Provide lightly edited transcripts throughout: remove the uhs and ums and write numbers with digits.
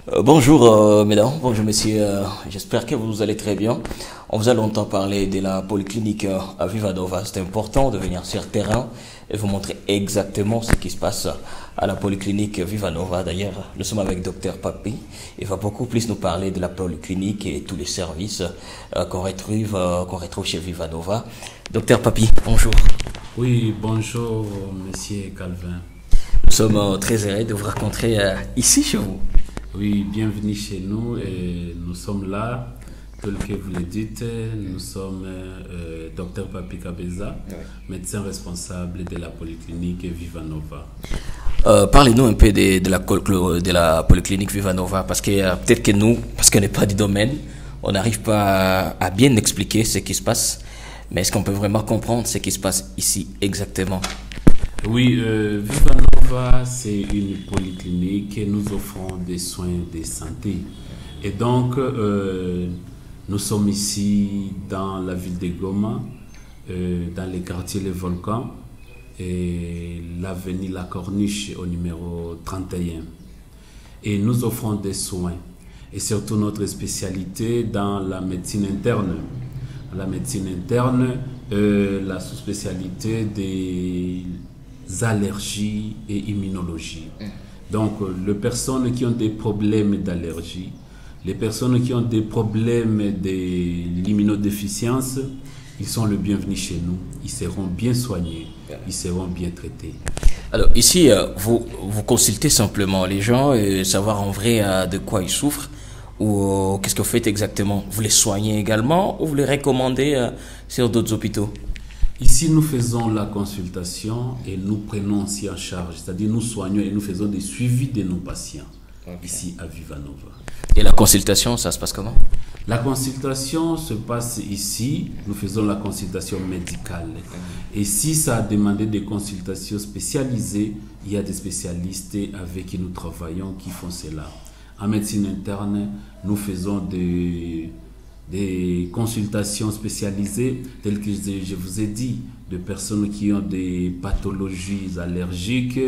Bonjour mesdames, bonjour messieurs, j'espère que vous allez très bien. On vous a longtemps parlé de la polyclinique à Vivanova. C'est important de venir sur le terrain et vous montrer exactement ce qui se passe à la polyclinique Vivanova. D'ailleurs, nous sommes avec Dr Papi. Il va beaucoup plus nous parler de la polyclinique et tous les services qu'on retrouve chez Vivanova. Dr Papi, bonjour. Oui, bonjour monsieur Calvin. Nous sommes très heureux de vous rencontrer ici chez vous. Oui, bienvenue chez nous et nous sommes là, tel que vous le dites, nous sommes Dr Papi Kabeza, oui, médecin responsable de la polyclinique Vivanova. Parlez-nous un peu de la polyclinique Vivanova, parce que peut-être que nous, parce qu'on n'est pas du domaine, on n'arrive pas à bien expliquer ce qui se passe, mais est-ce qu'on peut vraiment comprendre ce qui se passe ici exactement? Oui, Vivanova, c'est une polyclinique et nous offrons des soins de santé. Et donc, nous sommes ici dans la ville de Goma, dans les quartiers Les Volcans, et l'avenue La Corniche au numéro 31. Et nous offrons des soins, et surtout notre spécialité dans la médecine interne. La médecine interne, la sous-spécialité des allergies et immunologie. Donc, les personnes qui ont des problèmes d'allergie, les personnes qui ont des problèmes de l'immunodéficience, ils sont le bienvenu chez nous. Ils seront bien soignés, ils seront bien traités. Alors ici, vous consultez simplement les gens et savoir en vrai de quoi ils souffrent ou qu'est-ce que vous faites exactement? Vous les soignez également ou vous les recommandez sur d'autres hôpitaux? Ici, nous faisons la consultation et nous prenons aussi en charge, c'est-à-dire nous soignons et nous faisons des suivis de nos patients, ici à Vivanova. Et la consultation, ça se passe comment? La consultation se passe ici, nous faisons la consultation médicale. Et si ça a demandé des consultations spécialisées, il y a des spécialistes avec qui nous travaillons qui font cela. En médecine interne, nous faisons des consultations spécialisées, telles que je vous ai dit, de personnes qui ont des pathologies allergiques,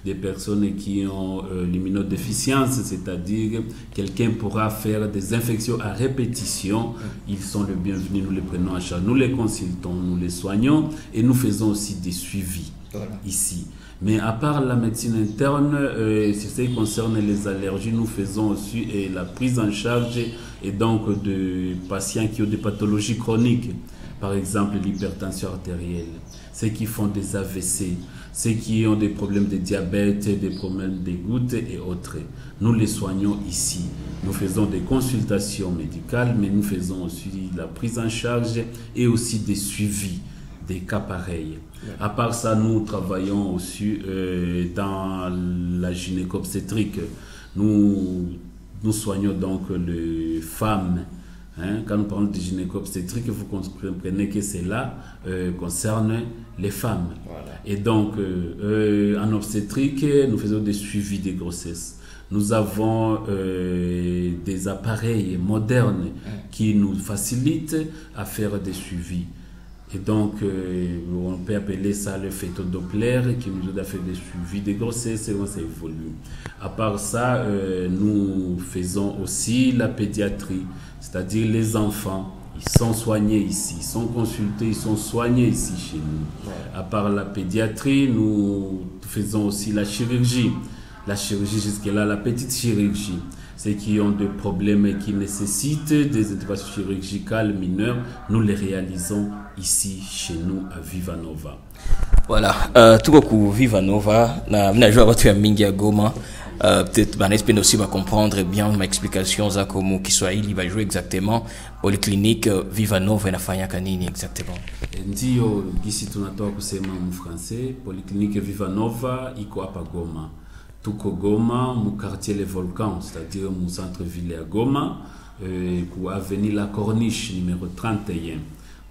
des personnes qui ont l'immunodéficience, c'est-à-dire quelqu'un pourra faire des infections à répétition. Ils sont les bienvenus, nous les prenons en charge, nous les consultons, nous les soignons et nous faisons aussi des suivis ici. Mais à part la médecine interne, ce qui concerne les allergies, nous faisons aussi la prise en charge et donc de patients qui ont des pathologies chroniques, par exemple l'hypertension artérielle, ceux qui font des AVC, ceux qui ont des problèmes de diabète, des problèmes de gouttes et autres. Nous les soignons ici. Nous faisons des consultations médicales, mais nous faisons aussi la prise en charge et aussi des suivis des cas pareils. À part ça, nous travaillons aussi dans la gynéco-obstétrique. Nous soignons donc les femmes. Quand nous parlons de gynéco-obstétrique, vous comprenez que cela concerne les femmes. Voilà. Et donc, en obstétrique, nous faisons des suivis des grossesses. Nous avons des appareils modernes qui nous facilitent à faire des suivis. Et donc, on peut appeler ça le phétodoppler qui nous aide à faire des suivis de grossesse et on s'évolue. À part ça, nous faisons aussi la pédiatrie, c'est-à-dire les enfants. Ils sont soignés ici, ils sont consultés, ils sont soignés ici chez nous. Ouais. À part la pédiatrie, nous faisons aussi la chirurgie. La chirurgie jusque-là, la petite chirurgie. Ceux qui ont des problèmes et qui nécessitent des interventions chirurgicales mineures, nous les réalisons ici, chez nous, à Vivanova. Voilà, tout beaucoup Vivanova, na joué à votre mingi à Goma, peut-être Banespin aussi va comprendre bien ma explication za comment qui soit il va jouer exactement polyclinique Vivanova na fanya kanini exactement. Ndio gisi tunatoa kusema mu français, polyclinique Vivanova iko hapa Goma. Tuko Goma, mu quartier Les Volcans, c'est-à-dire mu centre-ville à Goma, pour avenue La Corniche, numéro 31.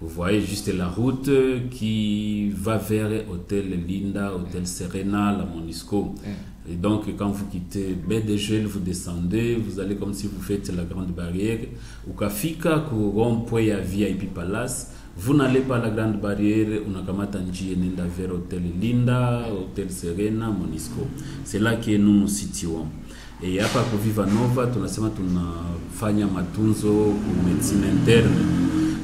Vous voyez juste la route qui va vers Hôtel Linda, Hôtel Serena, la Monisco. Et donc, quand vous quittez BDG, vous descendez, vous allez comme si vous faites la grande barrière. Ou Kafika, rond-point à VIP Palace. Vous n'allez pas à la grande barrière, on a kamata njie nenda vers Hôtel Linda, Hôtel Serena, Monisco. C'est là que nous nous situons. hapa kwa Viva Nova tunasema tunafanya matunzo ku medicine interne,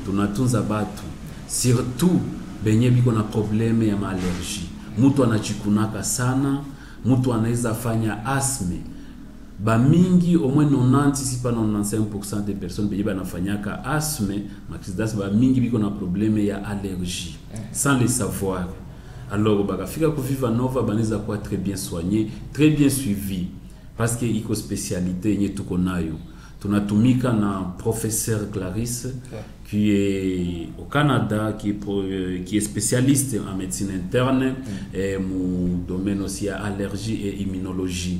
tunatunza batu surtout benye biko na probleme ya allergie. Mtu anachikunaka sana, mtu anaweza fanya asthme. Ba mingi au moins 90 si pas 95% des personnes benye banafanyaka asthme, maxidas ba mingi biko na probleme ya allergie sans le savoir. Alors bakafika ku Viva Nova banaweza kuwa très bien soigné, très bien suivi parce que iko spécialité yenye tuko nayo. Tunatumika na professeur Clarisse qui est au Canada, qui est spécialiste en médecine interne et mon domaine aussi à allergie et immunologie.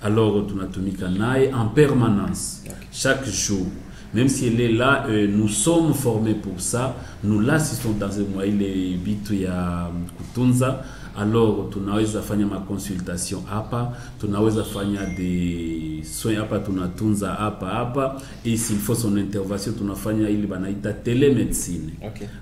Alors tunatumika naye en permanence, chaque jour. Même si elle est là, nous sommes formés pour ça. Nous l'assistons dans un mois, il est bitu ya kutunza. Alors tunaweza fanya ma consultation hapa, tunaweza fanya des soins hapa, tunatunza hapa et s'il faut son intervention tunafanya ili banaita télémédecine.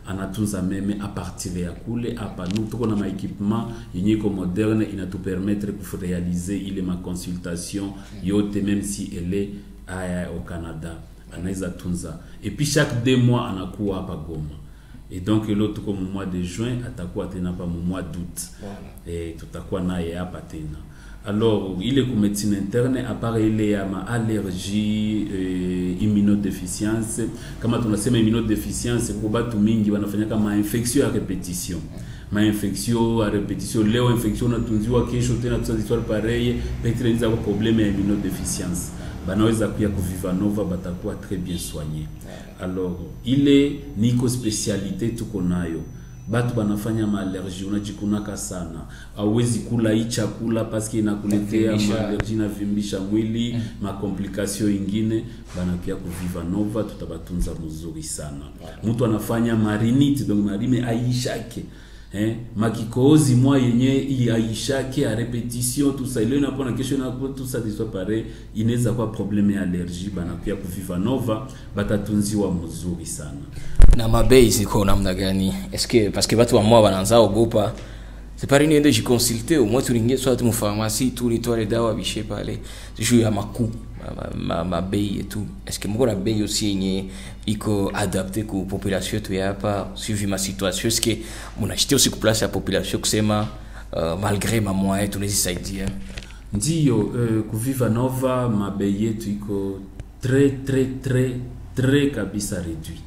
Anatunza meme à partir ya kule hapa. Nous tuko na ma équipement yenye ko moderne inatu permettre de réaliser ile ma consultation yote même si elle est au Canada. Anaweza tunza et puis chaque 2 mois anakuwa hapa Goma. Et donc l'autre comme au mois de juin atakuwa tena pa au mois d'août. Et tutakuwa naye hapa tena. Alors il est comme médecine interne à part il y a ma allergie immunodéficience. Kama tunasema immunodéficience kwa batu mingi wanafanya kama infection à répétition. Ma infection à répétition, leo infection natunziwa kesho tena tusazitwala pareil, peut-être il y a un problème à immunodéficience. Banaweza kuya ku Viva Nova batakuwa très bien soigné. Alors il est niko spécialité tuko nayo. Batu banafanya ma allergie unajikunaka sana. Hawezi kula hii chakula parce que inakuletea ma allergie na vimbisha mwili, ma complication ingine, banakuya ku Viva Nova tutabatunza mzuri sana. Mtu anafanya marinite donc marime aishake. Makikozi moi yenye aishake à répétition tout ça ile unapona kesho na tout ça soit pareil inaweza kuwa problème ya allergie banakuya ku Viva Nova batatunziwa mzuri sana. Na mabei ziko namna gani? Est-ce que parce que watu wa moi wanaanza ogopa c'est pas une de je consulter au moins tu ringie soit mu pharmacie tous les toiles dawa biche pale je ya maku ma bei et tout. Est-ce que mko na bei aussi yenye iko adapté ku population tu hapa suivi ma situation? Est-ce que mnachiti aussi ku place ya population kusema malgré ma moyen tunazisaidia? Ndio ku Viva Nova ma bei yetu iko très kabisa réduit.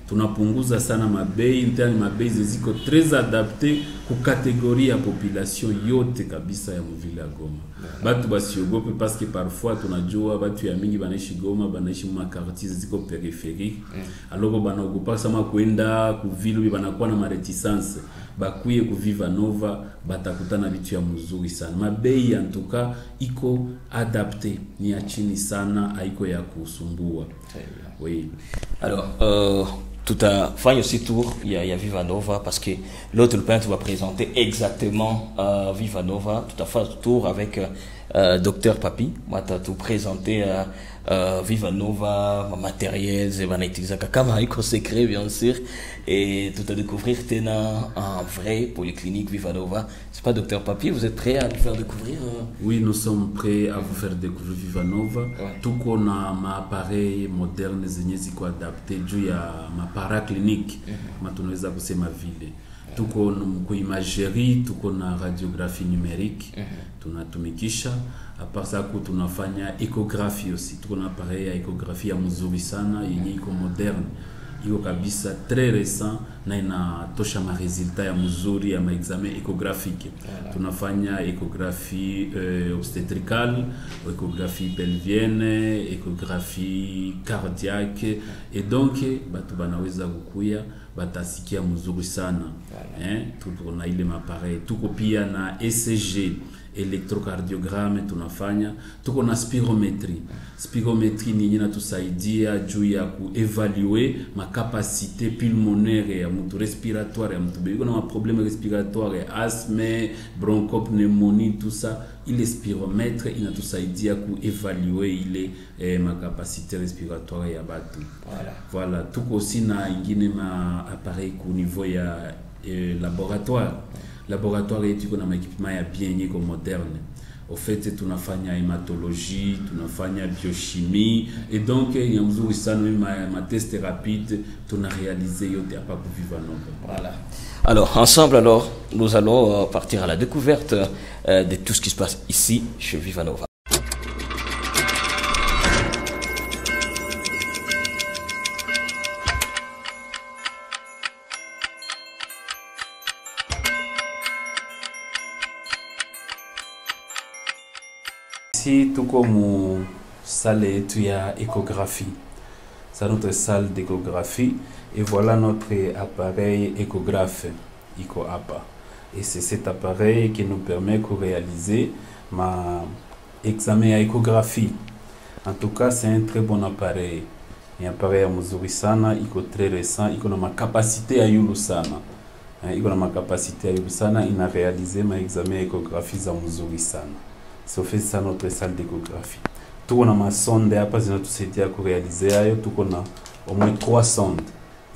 Tunapunguza sana mabei interne, mabei ziko très adapté ku catégorie ya population yote kabisa ya mvile ya Goma. Batu basiogope parce que parfois tunajua batu ya mingi banaishi Goma, banaishi mu quartiers ziko périphériques. Alors banaogopa sama kwenda ku ville banakuwa na réticence. Bakuye ku Viva Nova batakutana vitu ya mzuri sana. Mabei en tout cas iko adapté, ni ya chini sana, haiko ya kusumbua. Oui. Alors tout à fait aussi tour il y a Viva Nova parce que l'autre peintre va présenter exactement Viva Nova tout à fait tour avec docteur Papi. Moi t'as tout présenté Viva Nova matériel et va utiliser comme un secret bien sûr et tout à découvrir tena en vrai polyclinique Viva Nova. C'est pas docteur Papi, vous êtes prêt à nous faire découvrir? Oui, nous sommes prêts à vous faire découvrir Viva Nova. Tout qu'on a ma appareil moderne zenye ziko adapté juu ya ma paraclinique matunaweza kusema vile. Tuko ku imagerie, tuko na radiographie numérique, tunatumikisha. À part ça que tunafanya échographie aussi. Tuko na appareil ya échographie ya mzuri sana yenye iko moderne. Iko kabisa très récent na inatosha ma résultat ya mzuri ya ma examen échographique. Tunafanya échographie obstétricale, échographie pelvienne, échographie cardiaque et donc batu banaweza kukuya batasikia mzuri sana. Tuko na ile appareil, tuko pia na ECG électrocardiogramme tunafanya, tuko na spirométrie. Spirométrie ni yenye inatusaidia juu ya kuevaluer ma capacité pulmonaire ya mtu, respiratoire ya mtu. Biko na ma problème respiratoire, asthme, bronchopneumonie, tout ça. Ile spiromètre inatusaidia kuevaluer ile ma capacité respiratoire ya batu. Voilà. Tuko aussi na ingine ma appareil ku niveau ya laboratoire. Laboratoire yetu kuna équipement ya bien yeko moderne. Au fait tunafanya hématologie, tunafanya biochimie et donc ya mzuri sana ma test rapide tuna réalisé yote hapa ku Viva Nova. Voilà. Alors ensemble alors nous allons partir à la découverte de tout ce qui se passe ici chez Viva Nova. Ici, tout comme salle yetu ya échographie. C'est notre salle d'échographie et voilà notre appareil échographe, IcoAPA. Et c'est cet appareil qui nous permet de réaliser ma examen à échographie. En tout cas, c'est un très bon appareil. Un appareil à mzuri sana, iko très récent, iko na ma capacité à yulu sana. Iko na ma capacité à yulu sana, il a réalisé ma examen à échographie za mzuri sana. C'est fait ça notre salle d'échographie. Tout on a ma sonde hapa zinatusaidia ku réaliser hayo, tuko na au moins 3 sondes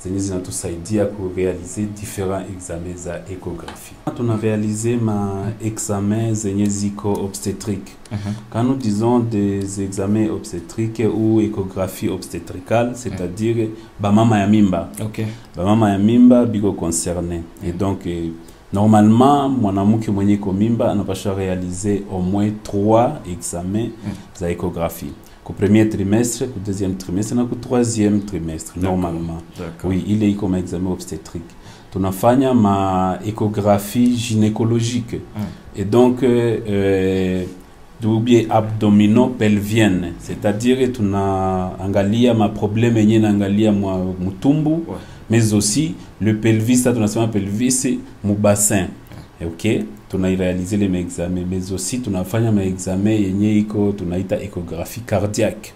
zenye zinatusaidia ku réaliser différents examens za échographie. On a réalisé ma examen zenye ziko obstétrique. Quand nous disons des examens obstétriques ou échographie obstétricale, c'est-à-dire ba mama ya mimba. OK. Ba mama ya mimba biko concerné. Et donc normalement, mwanamke mwenye ko mimba anapaswa réaliser au moins 3 examens za échographie. Au premier trimestre, au deuxième trimestre, et au troisième trimestre, normalement. Oui, il est comme examen obstétrique. Tunafanya ma échographie gynécologique. Et donc, double abdominopelvienne. C'est-à-dire, tuna angalia ma problème yenye na angalia mutumbu. Mais aussi le pelvis, ça tunasema pelvis mu bassin. OK, tuna réaliser les examens, mais aussi tunafanya ma examen yenye iko tunaita échographie cardiaque.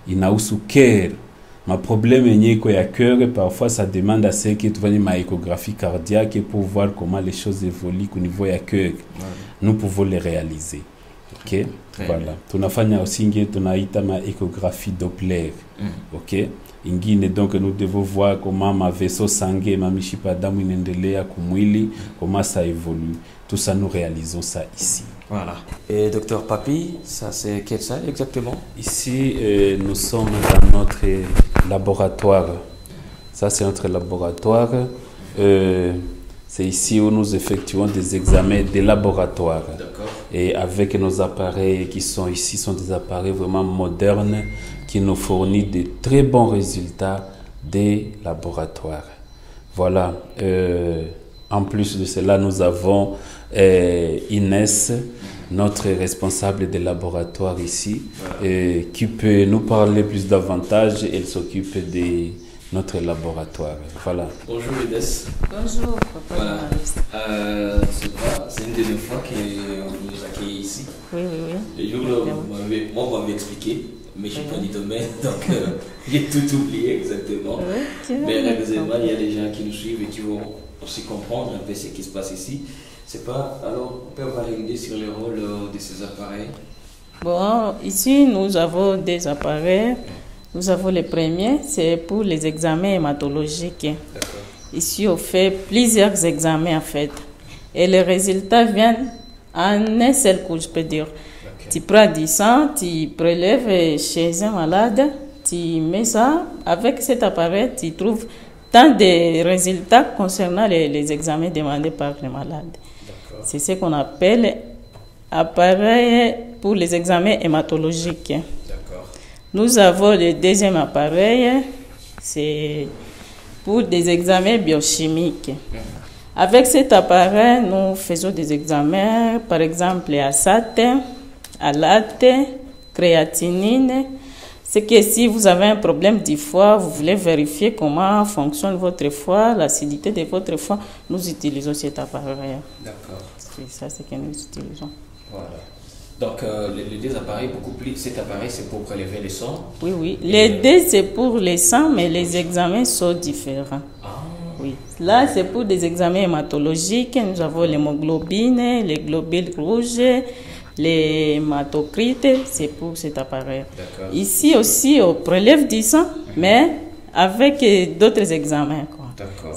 Inahusu cœur. Ma problème yenye iko ya cœur, parfois ça demande à ce que tu fasses ma échographie cardiaque pour voir comment les choses évoluent au niveau ya cœur. Nous pouvons les réaliser. OK, voilà. Tunafanya aussi ngi tunaita ma échographie Doppler. OK. Ingine donc nous devons voir comment ma vaisseau sanguin, ma mishipa damu inaendelea kumwili, comment ça évolue. Tout ça nous réalisons ça ici. Voilà. Et docteur Papi, ça c'est quelle salle exactement? Ici nous sommes dans notre laboratoire. Ça c'est notre laboratoire. C'est ici où nous effectuons des examens de laboratoire. Et avec nos appareils qui sont ici, sont des appareils vraiment modernes qui nous fournissent de très bons résultats des laboratoires. Voilà. En plus de cela, nous avons Inès, notre responsable des laboratoires ici, qui peut nous parler plus davantage. Elle s'occupe de notre laboratoire. Voilà. Bonjour Inès. Bonjour, papa. Voilà. C'est une des 2 fois que vous nous accueillez ici. Oui, oui, oui. Les jours, moi, on m'avait expliqué, mais je n'ai pas du domaine, donc j'ai tout oublié exactement. Mais heureusement, il y a des gens qui nous suivent et qui vont aussi comprendre un peu ce qui se passe ici. C'est pas. Alors, on peut avoir une idée sur le rôle de ces appareils? Bon, ici, nous avons des appareils. Nous avons les premiers, c'est pour les examens hématologiques. Ici, on fait plusieurs examens en fait. Et les résultats viennent en un seul coup, je peux dire. Tu prends du sang, tu prélèves chez un malade, tu mets ça. Avec cet appareil, tu trouves tant de résultats concernant les examens demandés par les malades. C'est ce qu'on appelle appareil pour les examens hématologiques. Nous avons le deuxième appareil, c'est pour des examens biochimiques. Avec cet appareil, nous faisons des examens, par exemple, ASAT, ALAT, créatinine. C'est que si vous avez un problème du foie, vous voulez vérifier comment fonctionne votre foie, l'acidité de votre foie, nous utilisons cet appareil. D'accord. C'est ça ce que nous utilisons. Voilà. Donc, les 2 appareils, beaucoup plus. Cet appareil, c'est pour prélever le sang? Oui, oui. Les 2, c'est pour les sangs, mais les examens sont différents. Oui. Là, c'est pour des examens hématologiques. Nous avons l'hémoglobine, les globules rouges, les hématocrites. C'est pour cet appareil. Ici aussi, on prélève du sang, mais avec d'autres examens.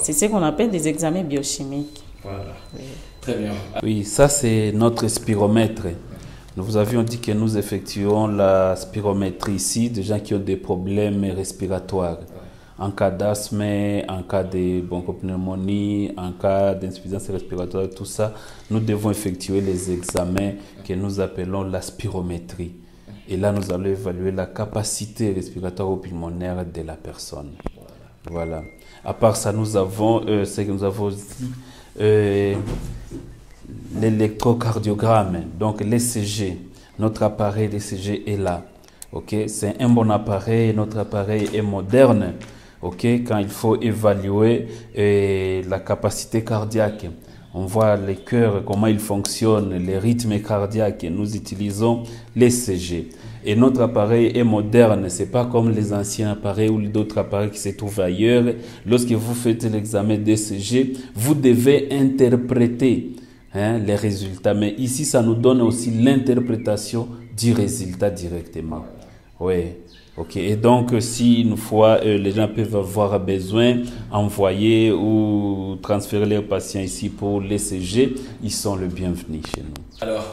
C'est ce qu'on appelle des examens biochimiques. Voilà. Oui. Très bien. Oui, ça, c'est notre spiromètre. Nous vous avions dit que nous effectuons la spirométrie ici, des gens qui ont des problèmes respiratoires. En cas d'asthme, en cas de bronchopneumonie, en cas d'insuffisance respiratoire, tout ça, nous devons effectuer les examens que nous appelons la spirométrie. Et là, nous allons évaluer la capacité respiratoire ou pulmonaire de la personne. Voilà. À part ça, nous avons ce que nous avons aussi l'électrocardiogramme, donc l'ECG. Notre appareil d'ECG est là. Okay? C'est un bon appareil. Notre appareil est moderne. Okay? Quand il faut évaluer la capacité cardiaque, on voit les cœurs, comment ils fonctionnent, les rythmes cardiaques. Nous utilisons l'ECG. Et notre appareil est moderne. Ce n'est pas comme les anciens appareils ou d'autres appareils qui se trouvent ailleurs. Lorsque vous faites l'examen d'ECG, vous devez interpréter les résultats. Mais ici, ça nous donne aussi l'interprétation du résultat directement. Oui. Ok. Et donc, si une fois les gens peuvent avoir besoin, envoyer ou transférer leurs patients ici pour l'ECG, ils sont le bienvenu chez nous. Alors,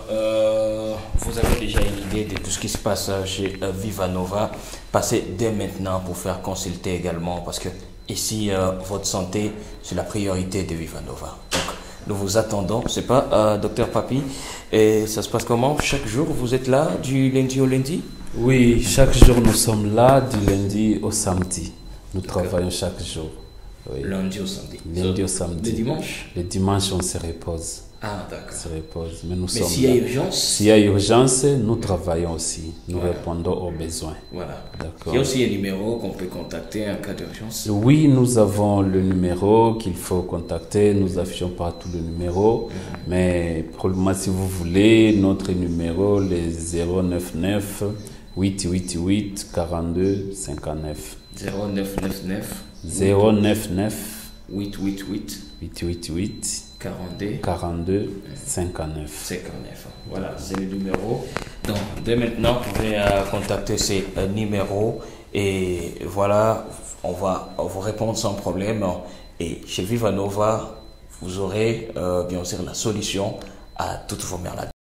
vous avez déjà une idée de tout ce qui se passe chez Vivanova. Passez dès maintenant pour faire consulter également, parce que ici, votre santé, c'est la priorité de Vivanova. Donc, nous vous attendons. C'est pas, docteur Papi, et ça se passe comment? Chaque jour, vous êtes là du lundi au lundi? Oui, chaque jour, nous sommes là du lundi au samedi. Nous travaillons chaque jour. Oui. Lundi au samedi. Lundi au samedi. Le dimanche? Le dimanche, on se repose. Ah, d'accord. On se repose. Mais s'il y a urgence? S'il y a urgence, nous travaillons aussi. Nous répondons aux besoins. Voilà. D'accord. Il y a aussi un numéro qu'on peut contacter en cas d'urgence? Oui, nous avons le numéro qu'il faut contacter. Nous affichons partout le numéro. Mais pour le moment, si vous voulez, notre numéro, le 099 888 42 59. 0999 099 888 888 42 59. 59. Voilà, c'est le numéro. Donc, dès maintenant, vous pouvez contacter ces numéros et voilà, on va vous répondre sans problème. Et chez Vivanova, vous aurez bien sûr la solution à toutes vos maladies.